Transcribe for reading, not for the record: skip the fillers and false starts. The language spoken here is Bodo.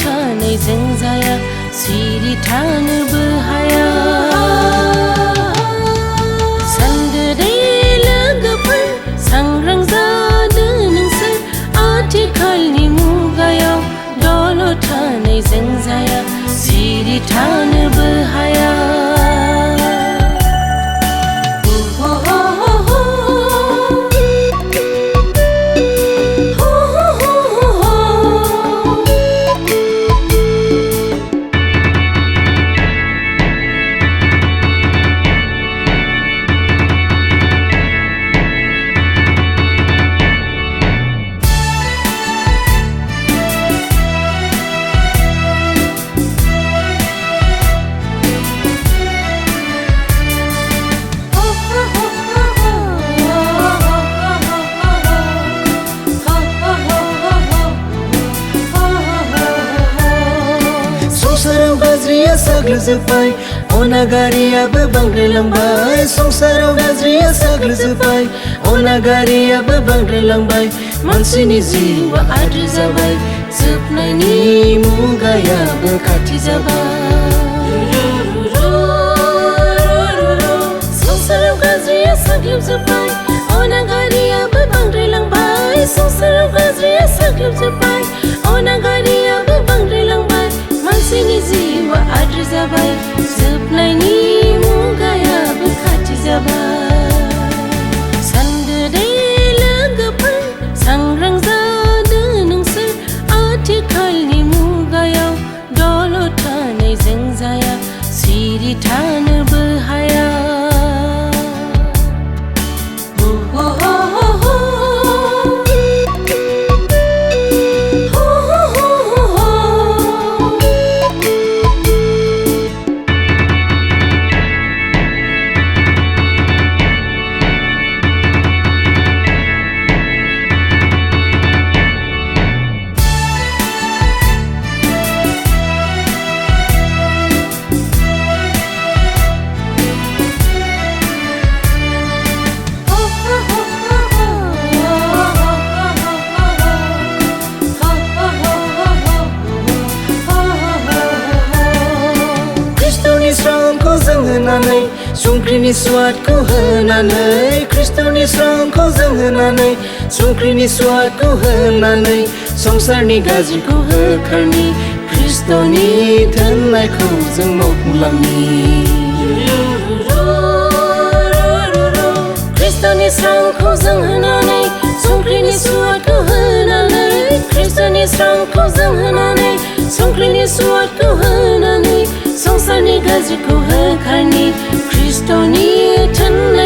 थानायजों जाया सिरि थानोबो हाया सानदो लोगोफोर सांग्रां जादो नोंसोर आथिखालनि मुगायाव दलद थानायजों जाया सिरि थानोबो हाया गाज्रिया साग्लोबजोब्बाय अनागारियाबो बांद्रायलांबाय संसाराव गाज्रिया साग्लोबजोब्बाय अनागारियाबो बांद्रायलांबाय मानसिनि जिउआ आद्रि जाबाय जोबनायनि मुगायाबो खाथि जाबाय संसाराव गाज्रिया साग्लोबजोब्बाय अनागारियाबो बांद्रायलांबाय संसाराव गाज्रिया साग्लोबजोब्बाय अनागारियाबो बांद्रायलांबाय मानसिनि जिउआ आद्रि जाबाय जोबनायनि मुगायाबो खाथि जाबाय सानदो लोगोफोर सांग्रां जादो नोंसोर आथिखालनि मुगायाव दलद थानायजों जाया सिरि थानोबो हाया संख्रिनि स्वादखौ होनानै ख्रिस्ट'नि स्रांखौ जों होनानै संख्रिनि स्वादखौ होनानै संसारनि गाज्रिखौ होखारनि ख्रिस्ट'नि थोननायखौ जों मावफुंलांनि ख्रिस्ट'नि स्रांखौ जों होनानै संख्रिनि स्वादखौ होनानै ख्रिस्ट'नि स्रांखौ जों होनानै संख्रिनि स्वादखौ होनानै संसारनि गाज्रिखौ होखारनि ख्रिस्ट'नि थोननाय